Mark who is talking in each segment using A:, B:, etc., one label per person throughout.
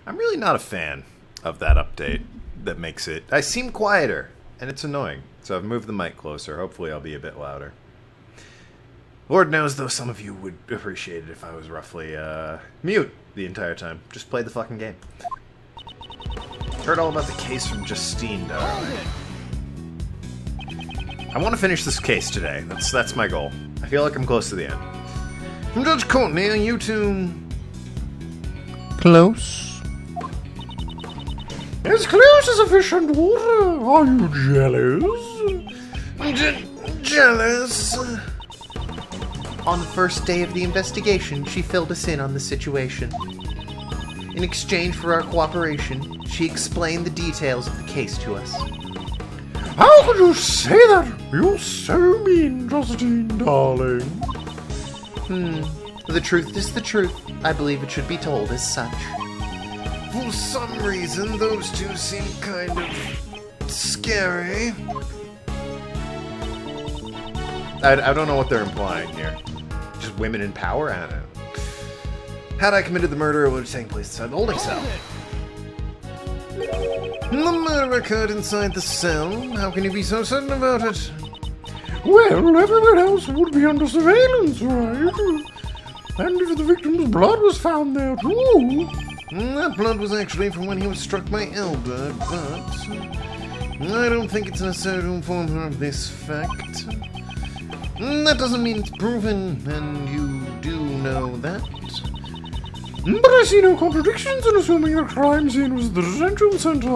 A: I'm really not a fan of that update that makes it... I seem quieter, and it's annoying. So I've moved the mic closer. Hopefully I'll be a bit louder. Lord knows, though, some of you would appreciate it if I was roughly mute the entire time. Just play the fucking game. Heard all about the case from Justine, though. I want to finish this case today. That's my goal. I feel like I'm close to the end. From Judge Courtney, are you two... close? As close as a fish and water. Are you jealous? Jealous? On the first day of the investigation, she filled us in on the situation. In exchange for our cooperation, she explained the details of the case to us. How could you say that? You're so mean, Justine, darling. The truth is the truth. I believe it should be told as such. For some reason, those two seem kind of scary. I don't know what they're implying here. Just women in power? I don't know. Had I committed the murder, it would have taken place inside the holding cell. The murder occurred inside the cell. How can you be so certain about it? Well, everyone else would be under surveillance, right? And if the victim's blood was found there, too. That blood was actually from when he was struck by elbow, but... I don't think it's necessary to inform her of this fact. That doesn't mean it's proven, and you do know that. But I see no contradictions in assuming the crime scene was the detention center.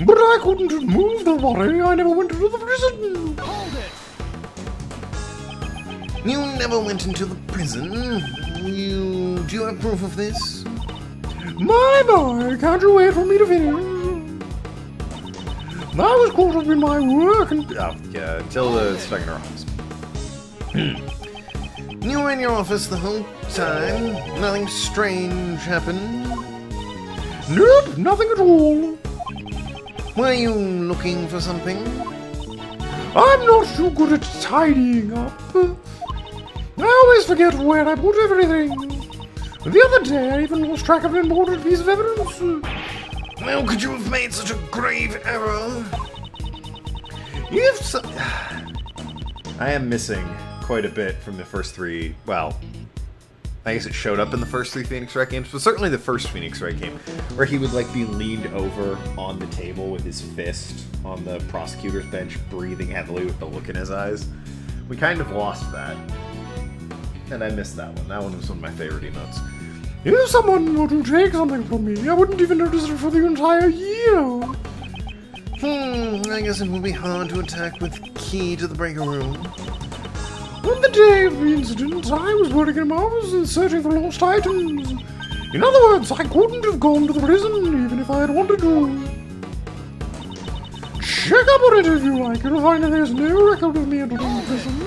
A: But I couldn't move the body. I never went into the prison. Hold it. You never went into the prison. Do you have proof of this? My, can't you wait for me to finish? I was caught up in my work and... Oh, yeah, until the stuck in her office. You were in your office the whole time? Nothing strange happened? Nope, nothing at all. Were you looking for something? I'm not too good at tidying up. I always forget where I put everything. The other day, I even lost track of an important piece of evidence. How could you have made such a grave error? If so... I am missing quite a bit from the first three... Well, I guess it showed up in the first three Phoenix Wright games, but certainly the first Phoenix Wright game, where he would, like, be leaned over on the table with his fist on the prosecutor's bench, breathing heavily with the look in his eyes. We kind of lost that. And I missed that one. That one was one of my favorite emotes. If someone were to take something from me, I wouldn't even notice it for the entire year. I guess it will be hard to attack with key to the breaker room. On the day of the incident, I was working in my office and searching for lost items. In other words, I couldn't have gone to the prison, even if I had wanted to. Check up on it if you like. You'll find that there's no record of me entering the prison.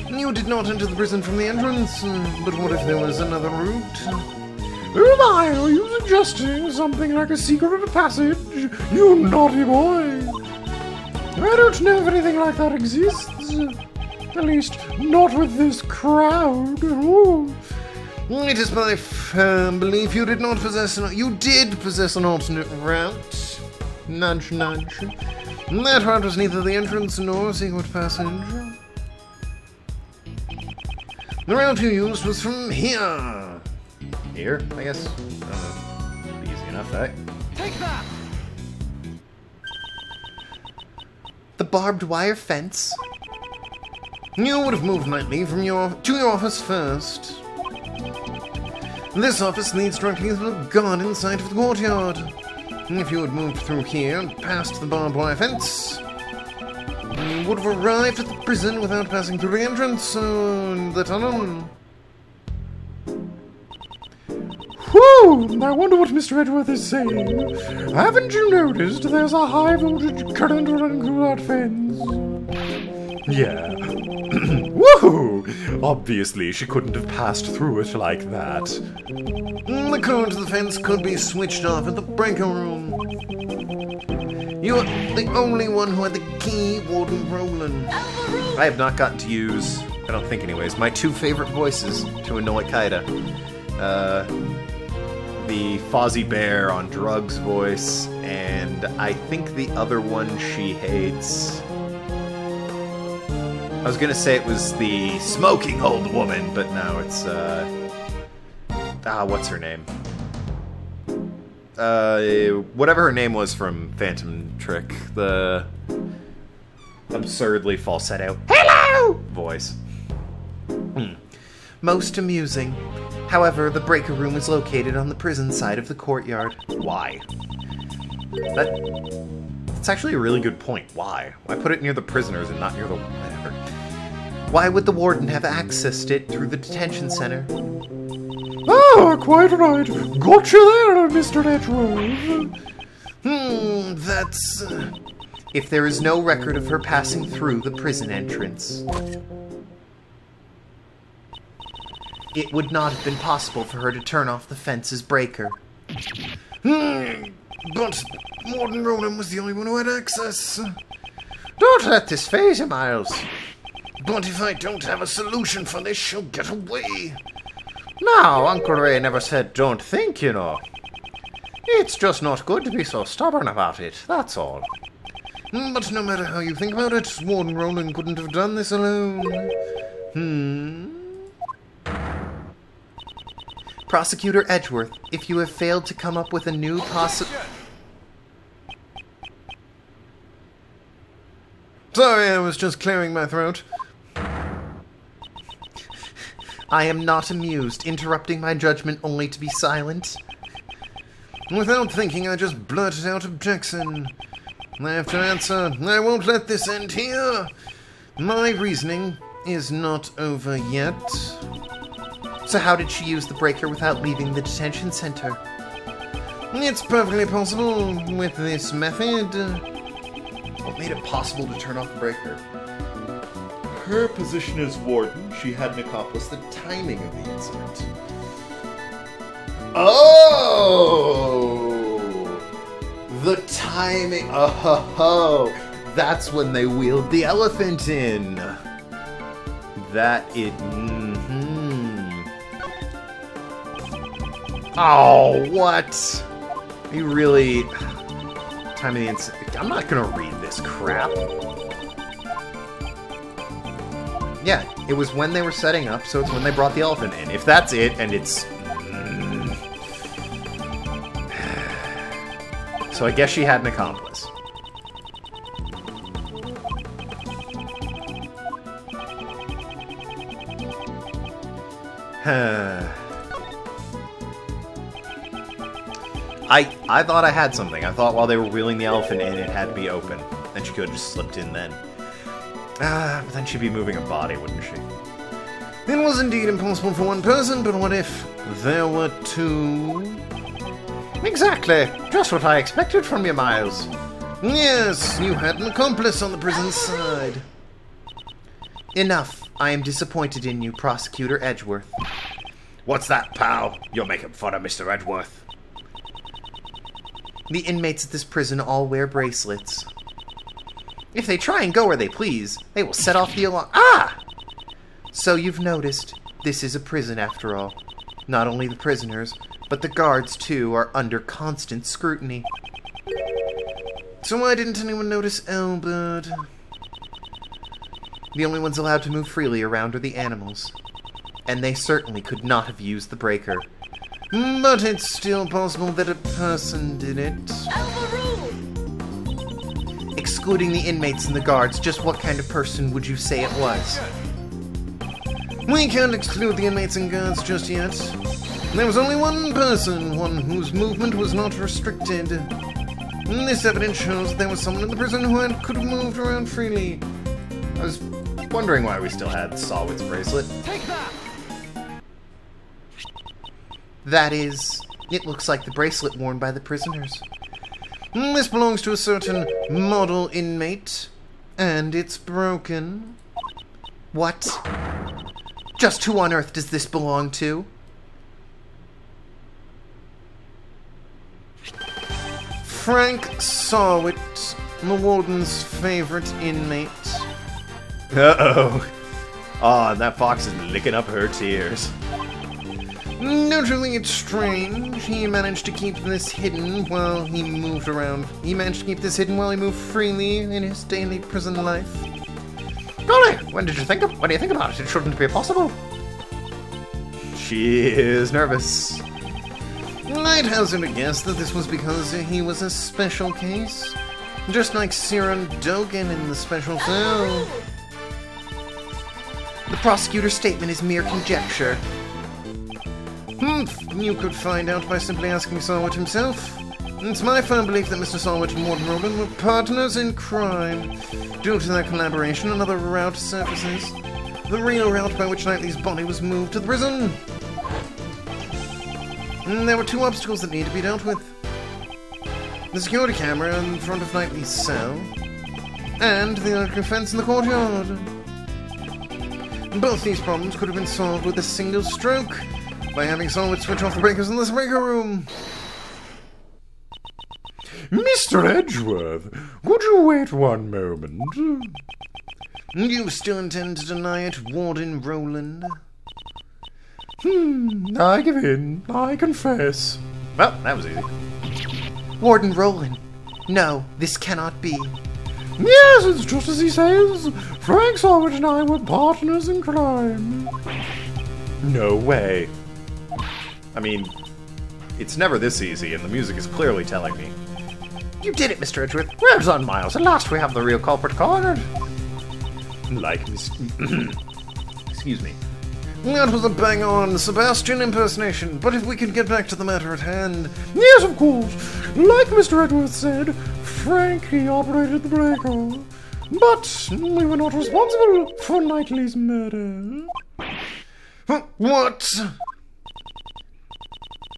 A: You did not enter the prison from the entrance, but what if there was another route? Oh my, are you suggesting something like a secret passage? You naughty boy! I don't know if anything like that exists. At least, not with this crowd. Ooh. It is my firm belief you did not possess you did possess an alternate route. Nudge, nudge. That route was neither the entrance nor a secret passage. The route you used was from here. Here, I guess. I don't know. Be easy enough, eh? Take that! The barbed wire fence. You would have moved nightly from to your office first. This office leads directly to the garden side of the courtyard. If you had moved through here and past the barbed wire fence, you would have arrived at the prison without passing through the entrance, the tunnel. Whew! I wonder what Mr. Edgeworth is saying. Haven't you noticed there's a high voltage current running through that fence? Yeah. Woohoo! Obviously, she couldn't have passed through it like that. The current of the fence could be switched off at the breaker room. You're the only one who had the key, Warden Roland. I have not gotten to use I don't think anyways. My two favorite voices to annoy Kaida. The Fozzie Bear on Drugs voice, and I think the other one she hates. I was gonna say it was the smoking old woman, but no, it's, what's her name? Whatever her name was from Phantom Trick, the absurdly falsetto "Hello!" voice. Most amusing. However, the breaker room is located on the prison side of the courtyard. Why? That's actually a really good point. Why? Why put it near the prisoners and not near the... whatever. Why would the warden have accessed it through the detention center?
B: Ah, quite right. Gotcha there, Mr. Edgeworth.
A: That's... if there is no record of her passing through the prison entrance, it would not have been possible for her to turn off the fence's breaker.
B: But Warden Ronan was the only one who had access.
A: Don't let this phase you, Miles.
B: But if I don't have a solution for this, she'll get away.
A: Now, Uncle Ray never said don't think, you know. It's just not good to be so stubborn about it, that's all.
B: But no matter how you think about it, Warden Ronan couldn't have done this alone.
A: Prosecutor Edgeworth, if you have failed to come up with a new
B: Sorry, I was just clearing my throat.
A: I am not amused, interrupting my judgment only to be silent.
B: Without thinking, I just blurted out objection. I have to answer. I won't let this end here. My reasoning is not over yet.
A: So how did she use the breaker without leaving the detention center?
B: It's perfectly possible with this method.
A: What made it possible to turn off the breaker?
C: Her position as warden, she had an accomplice.
A: The timing of the incident. Oh! The timing. Oh, that's when they wheeled the elephant in. That it... Oh, what? You really... Time of the incident... I'm not gonna read this crap. Yeah, it was when they were setting up, so it's when they brought the elephant in. If that's it, and it's... So I guess she had an accomplice. I thought I had something. I thought while they were wheeling the elephant in, it had to be open. Then she could have just slipped in then. But then she'd be moving a body, wouldn't she?
B: It was indeed impossible for one person, but what if there were two?
A: Exactly. Just what I expected from you, Miles.
B: Yes, you had an accomplice on the prison side.
A: Enough. I am disappointed in you, Prosecutor Edgeworth.
C: What's that, pal? You're making fun of Mr. Edgeworth.
A: The inmates at this prison all wear bracelets. If they try and go where they please, they will set off the alarm. Ah! So you've noticed, this is a prison after all. Not only the prisoners, but the guards too are under constant scrutiny.
B: So why didn't anyone notice Elbert?
A: The only ones allowed to move freely around are the animals. And they certainly could not have used the breaker.
B: But it's still possible that a person did it.
A: Excluding the inmates and the guards, just what kind of person would you say it was?
B: We can't exclude the inmates and guards just yet. There was only one person, one whose movement was not restricted. This evidence shows there was someone in the prison who could have moved around freely.
A: I was wondering why we still had Sawwit's bracelet.
B: Take that!
A: That is, it looks like the bracelet worn by the prisoners.
B: This belongs to a certain model inmate, and it's broken.
A: What? Just who on earth does this belong to?
B: Frank Sawwit, the warden's favorite inmate.
A: Uh-oh.
B: Oh, and that fox is licking up her tears.
A: Naturally, it's strange. He managed to keep this hidden while he moved around. He managed to keep this hidden while he moved freely in his daily prison life.
D: Golly, what do you think about it? It shouldn't be possible.
B: She is nervous.
A: I'd hazard a guess that this was because he was a special case. Just like Siren Dogen in the special cell.
D: The prosecutor's statement is mere conjecture.
A: You could find out by simply asking Sarwit himself. It's my firm belief that Mr. Sarwit and Warden Roland were partners in crime. Due to their collaboration, another route surfaces. The real route by which Knightley's body was moved to the prison. There were two obstacles that need to be dealt with. The security camera in front of Knightley's cell, and the electric fence in the courtyard. Both these problems could have been solved with a single stroke, by having Sarwit switch off the breakers in this breaker room.
C: Mr. Edgeworth, would you wait one moment?
A: You still intend to deny it, Warden Roland?
C: I give in. I confess.
B: Well, that was easy.
D: Warden Roland. No, this cannot be.
C: Yes, it's just as he says. Frank Sarwit and I were partners in crime.
B: No way. I mean, it's never this easy, and the music is clearly telling me.
D: You did it, Mr. Edgeworth. Well done, Miles. At last we have the real culprit cornered.
B: Like Miss... Excuse me.
A: That was a bang-on Sebastian impersonation, but if we could get back to the matter at hand...
C: Yes, of course. Like Mr. Edgeworth said, Frank, he operated the breaker. But we were not responsible for Knightley's murder.
A: What?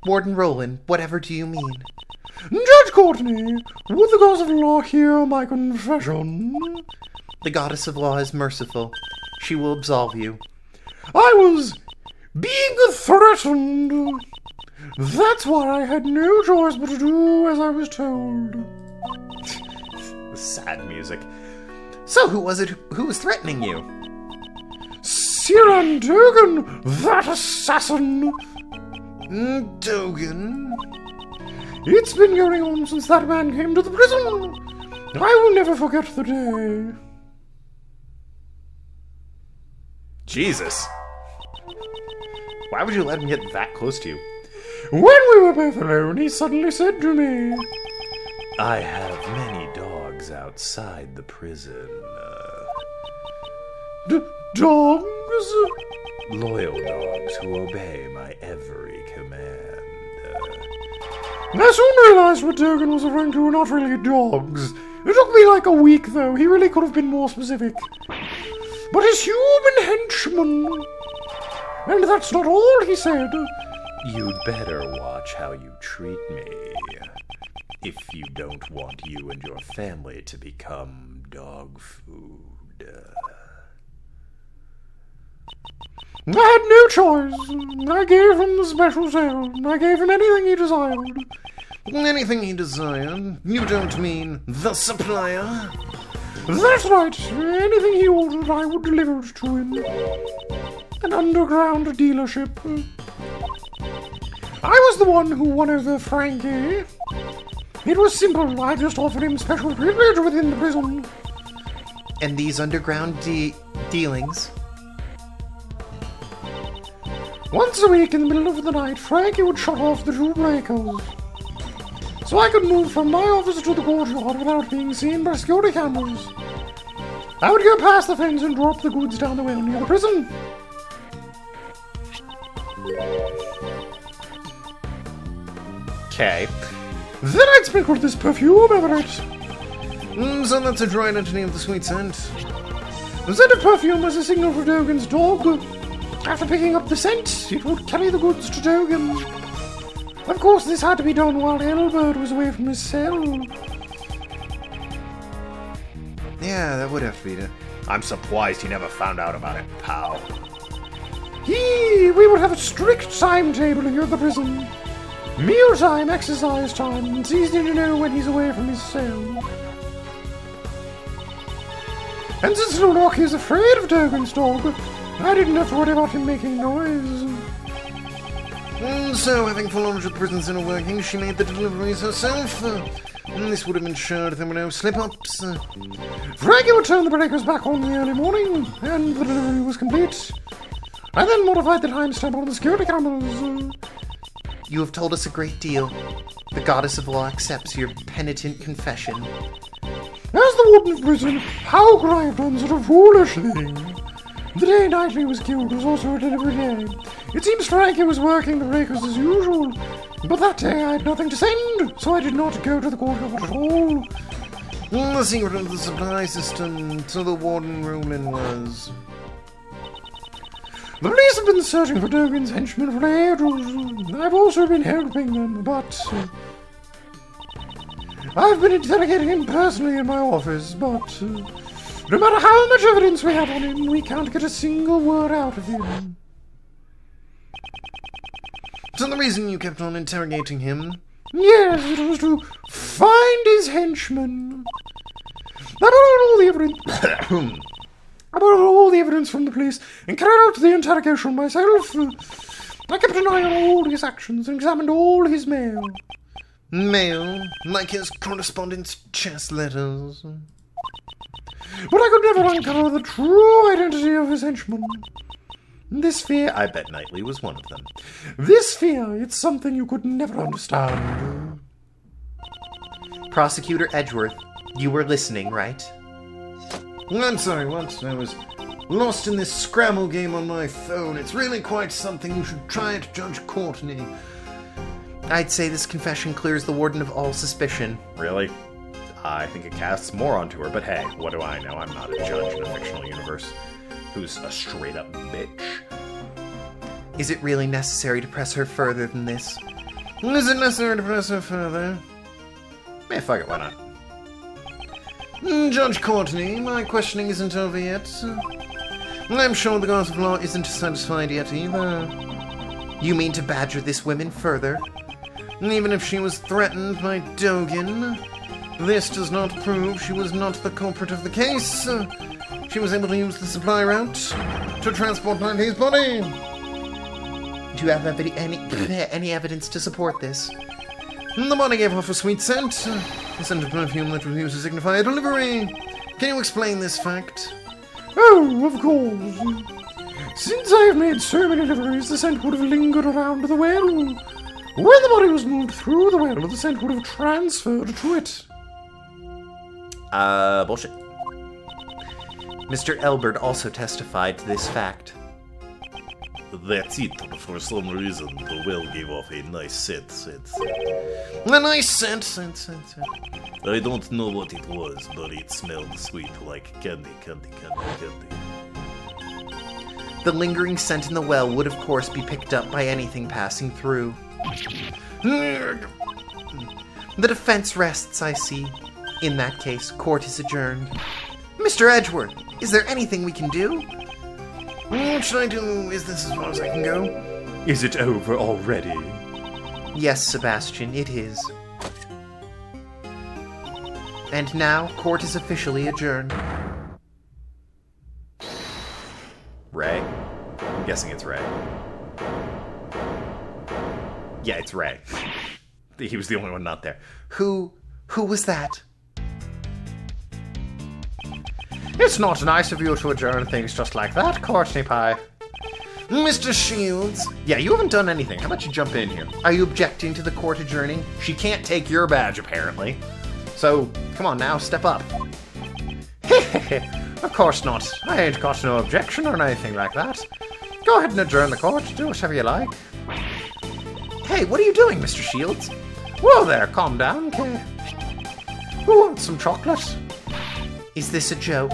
D: Warden Roland, whatever do you mean?
C: Judge Courtney, would the gods of law hear my confession?
D: The goddess of law is merciful. She will absolve you.
C: I was being threatened. That's why I had no choice but to do as I was told.
B: Sad music.
D: So who was it who was threatening you?
C: Siren Dogen, that assassin.
A: Dogen?
C: It's been going on since that man came to the prison. I will never forget the day.
B: Jesus. Why would you let him get that close to you?
C: When we were both alone, he suddenly said to me,
B: I have many dogs outside the prison.
C: Dogs?
B: Loyal dogs who obey my every command.
C: I soon realized what Dogen was referring to were not really dogs. It took me like a week, though. He really could have been more specific. But his human henchmen. And that's not all he said.
B: You'd better watch how you treat me. If you don't want you and your family to become dog food.
C: I had no choice. I gave him the special sale. I gave him anything he desired.
A: Anything he desired? You don't mean the supplier?
C: That's right. Anything he ordered, I would deliver it to him. An underground dealership. I was the one who won over Frankie. It was simple. I just offered him special privilege within the prison.
D: And these underground dealings?
C: Once a week in the middle of the night, Frankie would shut off the two breakers. So I could move from my office to the courtyard without being seen by security cameras. I would go past the fence and drop the goods down the well near the prison.
B: Okay.
C: Then I'd sprinkle this perfume over it.
A: So that's a dry identity of the sweet scent.
C: The scent of perfume was a signal for Dogen's dog. After picking up the scent, it would carry the goods to Dogen. Of course, this had to be done while Elbert was away from his cell.
A: Yeah, that would have to be done.
B: I'm surprised he never found out about it, pal.
C: We would have a strict timetable here at the prison. Mealtime, exercise time. It's easy to know when he's away from his cell. And since Lorok is afraid of Dogen's dog, I didn't have to worry about him making noise.
B: So, having full knowledge of the prison's inner workings, she made the deliveries herself. This would have ensured there were no slip-ups.
C: Frankie would turn the breakers back on in the early morning, and the delivery was complete. I then modified the timestamp on the security cameras.
D: You have told us a great deal. The goddess of law accepts your penitent confession.
C: As the warden of prison, how could I have done such a foolish thing? The day Knightley was killed was also a delivery day. It seems Frankie was working the breakers as usual, but that day I had nothing to send, so I did not go to the courtyard at all.
B: The secret of the supply system to the warden ruling was...
C: The police have been searching for Dogen's henchmen for ages. I've also been helping them, but... I've been interrogating him personally in my office, but... no matter how much evidence we have on him, we can't get a single word out of him.
B: So the reason you kept on interrogating him?
C: Yes, it was to find his henchmen. I brought all the evidence... I brought all the evidence from the police and carried out the interrogation myself. I kept an eye on all his actions and examined all his mail.
B: Mail? Like his correspondence chess letters?
C: But I could never uncover the true identity of his henchmen. This fear,
D: I bet Knightley was one of them.
C: This fear, it's something you could never understand.
D: Prosecutor Edgeworth, you were listening, right?
B: I'm sorry, what? I was lost in this Scrabble game on my phone. It's really quite something. You should try it, Judge Courtney.
D: I'd say this confession clears the warden of all suspicion.
E: Really? I think it casts more onto her, but hey, what do I know? I'm not a judge in a fictional universe who's a straight-up bitch.
D: Is it really necessary to press her further than this?
B: Is it necessary to press her further?
E: Eh, fuck it, why not?
B: Judge Courtney, my questioning isn't over yet. I'm sure the goddess of law isn't satisfied yet either.
D: You mean to badger this woman further?
B: Even if she was threatened by Dogen, this does not prove she was not the culprit of the case. She was able to use the supply route to transport Knightley's body.
D: Do you have any evidence to support this?
B: The body gave off a sweet scent. A scent of perfume that was used to signify a delivery. Can you explain this fact?
C: Oh, of course. Since I have made so many deliveries, the scent would have lingered around the well. When the body was moved through the well, the scent would have transferred to it.
E: Bullshit.
D: Mr. Elbert also testified to this fact.
F: That's it. For some reason, the well gave off a nice scent.
B: A nice scent.
F: I don't know what it was, but it smelled sweet, like candy.
D: The lingering scent in the well would, of course, be picked up by anything passing through. The defense rests, I see. In that case, court is adjourned. Mr. Edgeworth, is there anything we can do?
B: What should I do? Is this as far as I can go?
E: Is it over already?
D: Yes, Sebastian, it is. And now, court is officially adjourned.
E: Ray? I'm guessing it's Ray. Yeah, it's Ray. He was the only one not there.
D: Who was that?
C: It's not nice of you to adjourn things just like that, Courtney Pie.
B: Mr. Shields.
E: Yeah, you haven't done anything. How about you jump in here?
D: Are you objecting to the court adjourning?
E: She can't take your badge, apparently. So, come on now, step up.
C: Of course not. I ain't got no objection or anything like that. Go ahead and adjourn the court. Do whatever you like.
D: Hey, what are you doing, Mr. Shields?
C: Whoa there, calm down, Kay. Who wants some chocolate?
D: Is this a joke?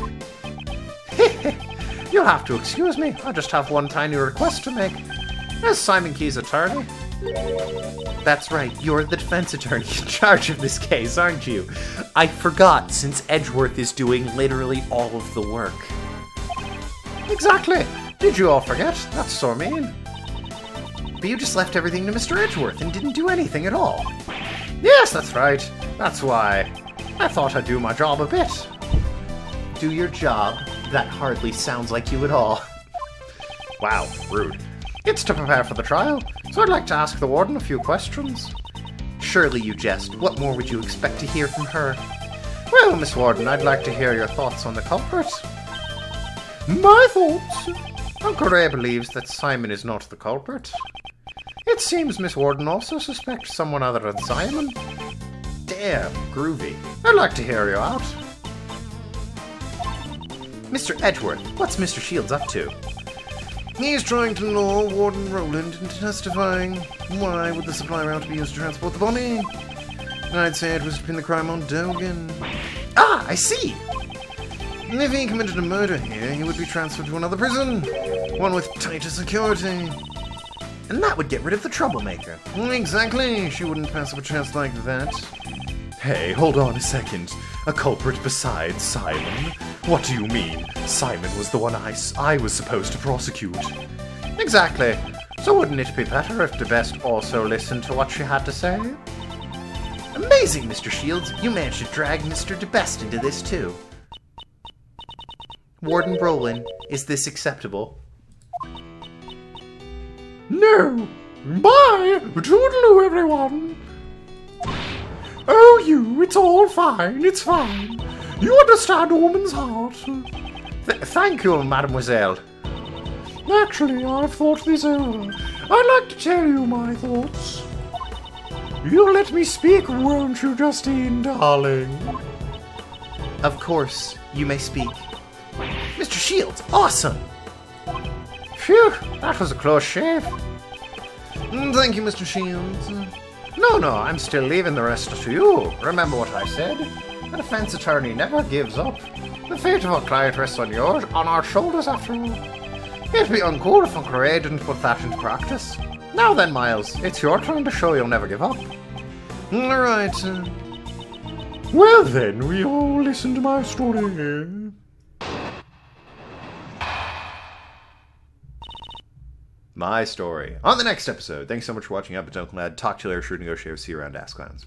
C: You'll have to excuse me. I just have one tiny request to make. As Simon Key's attorney.
D: That's right, you're the defense attorney in charge of this case, aren't you? I forgot, since Edgeworth is doing literally all of the work.
C: Exactly. Did you all forget? That's so mean.
D: But you just left everything to Mr. Edgeworth and didn't do anything at all.
C: Yes, that's right. That's why I thought I'd do my job a bit.
D: Do your job? That hardly sounds like you at all.
E: Wow, rude.
C: It's to prepare for the trial, so I'd like to ask the warden a few questions.
D: Surely you jest. What more would you expect to hear from her?
C: Well, Miss Warden, I'd like to hear your thoughts on the culprit. My thoughts? Uncle Ray believes that Simon is not the culprit. It seems Miss Warden also suspects someone other than Simon.
E: Damn, groovy.
C: I'd like to hear you out.
D: Mr. Edgeworth, what's Mr. Shields up to?
B: He's trying to lure Warden Roland into testifying. Why would the supply route be used to transport the body? I'd say it was to pin the crime on Dogen.
D: Ah, I see!
B: If he committed a murder here, he would be transferred to another prison. One with tighter security.
D: And that would get rid of the troublemaker.
B: Exactly. She wouldn't pass up a chance like that.
E: Hey, hold on a second. A culprit besides Simon? What do you mean? Simon was the one I was supposed to prosecute.
C: Exactly. So wouldn't it be better if the best also listened to what she had to say?
D: Amazing, Mr. Shields. You managed to drag Mr. DeBest into this, too. Warden Brolin, is this acceptable?
C: No. Bye. Toodaloo, everyone. Oh, it's all fine. It's fine. You understand a woman's heart.
D: Thank you, mademoiselle.
C: Actually, I've thought this over. I'd like to tell you my thoughts. You'll let me speak, won't you, Justine, darling?
D: Of course, you may speak. Mr. Shields, awesome!
C: Phew, that was a close shave.
B: Thank you, Mr. Shields.
C: No, I'm still leaving the rest to you. Remember what I said. A defense attorney never gives up. The fate of our client rests on our shoulders, after all. It'd be uncool if Uncle Ray didn't put that into practice. Now then, Miles, it's your turn to show you'll never give up.
B: All right.
C: Well then, we all listen to my story.
E: My story. On the next episode. Thanks so much for watching. I've been Tokenlad. Talk to you later. Sure to negotiate. See you around Ask Clowns.